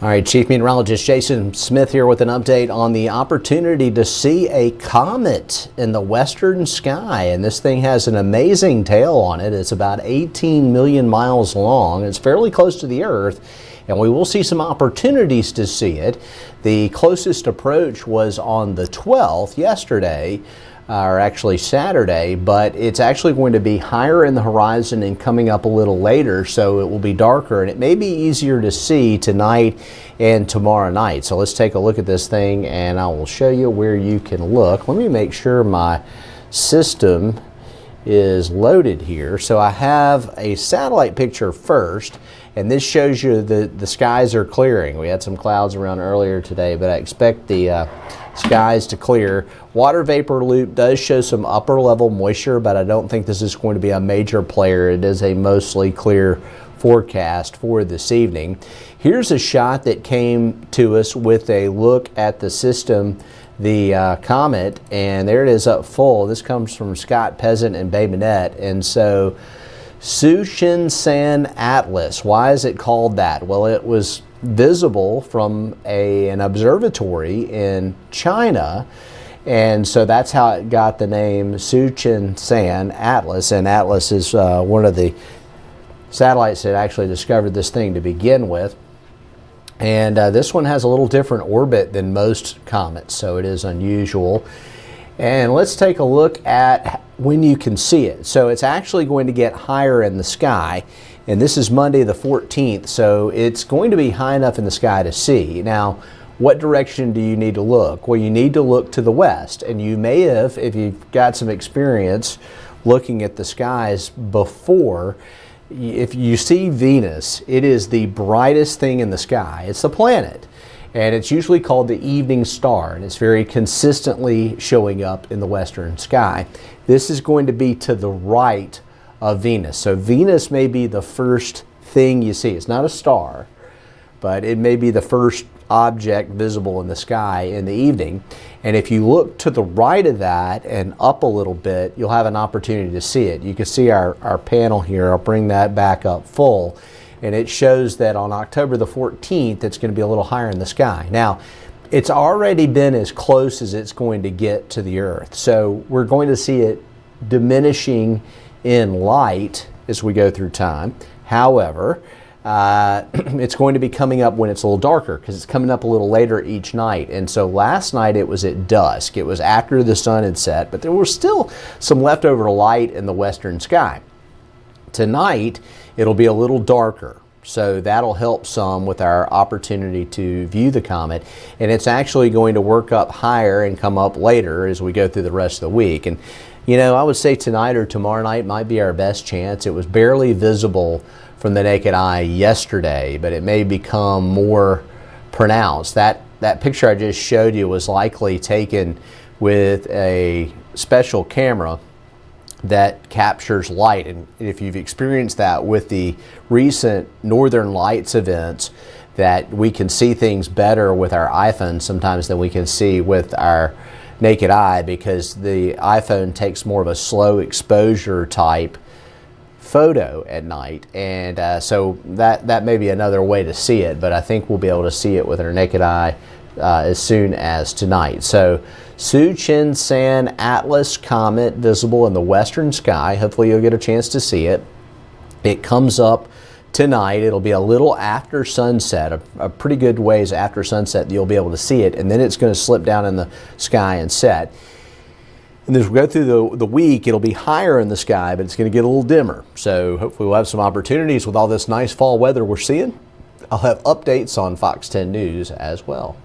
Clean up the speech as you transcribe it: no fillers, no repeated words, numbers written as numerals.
All right, Chief Meteorologist Jason Smith here with an update on the opportunity to see a comet in the western sky. And this thing has an amazing tail on it. It's about 18 million miles long. It's fairly close to the Earth, and we will see some opportunities to see it. The closest approach was on the 12th, yesterday, or actually Saturday, but it's actually going to be higher in the horizon and coming up a little later, so it will be darker, and it may be easier to see tonight and tomorrow night. So let's take a look at this thing, and I will show you where you can look. Let me make sure my system is loaded here. So I have a satellite picture first, and this shows you the skies are clearing. We had some clouds around earlier today, but I expect the skies to clear. Water vapor loop does show some upper level moisture, but I don't think this is going to be a major player. It is a mostly clear forecast for this evening. Here's a shot that came to us with a look at the system, the Comet, and there it is up full. This comes from Scott Peasant and Bay Minette, and so San Atlas. Why is it called that? Well, it was visible from an observatory in China, and so that's how it got the name San Atlas. And Atlas is one of the satellites that actually discovered this thing to begin with. And this one has a little different orbit than most comets, so it is unusual. And let's take a look at when you can see it. So it's actually going to get higher in the sky, and this is Monday the 14th, so it's going to be high enough in the sky to see. Now, what direction do you need to look? Well, you need to look to the west, and you may have, if you've got some experience looking at the skies before, if you see Venus, it is the brightest thing in the sky. It's the planet, and it's usually called the evening star, and it's very consistently showing up in the western sky. This is going to be to the right of Venus. So Venus may be the first thing you see. It's not a star, but it may be the first object visible in the sky in the evening. And if you look to the right of that and up a little bit, you'll have an opportunity to see it. You can see our panel here. I'll bring that back up full. And it shows that on October the 14th, it's going to be a little higher in the sky. Now, it's already been as close as it's going to get to the Earth. So we're going to see it diminishing in light as we go through time. However, it's going to be coming up when it's a little darker, because it's coming up a little later each night. And so last night it was at dusk. It was after the sun had set, but there was still some leftover light in the western sky. Tonight it'll be a little darker, so that'll help some with our opportunity to view the comet, and it's actually going to work up higher and come up later as we go through the rest of the week. And you know, I would say tonight or tomorrow night might be our best chance. It was barely visible from the naked eye yesterday, but it may become more pronounced. That picture I just showed you was likely taken with a special camera that captures light, and if you've experienced that with the recent Northern Lights events, that we can see things better with our iPhone sometimes than we can see with our naked eye, because the iPhone takes more of a slow exposure type photo at night, and so that may be another way to see it, but I think we'll be able to see it with our naked eye as soon as tonight. So San Atlas Comet visible in the western sky. Hopefully you'll get a chance to see it. It comes up tonight. It'll be a little after sunset, a pretty good ways after sunset that you'll be able to see it, and then it's going to slip down in the sky and set. And as we go through the week, it'll be higher in the sky, but it's going to get a little dimmer. So hopefully we'll have some opportunities with all this nice fall weather we're seeing. I'll have updates on Fox 10 News as well.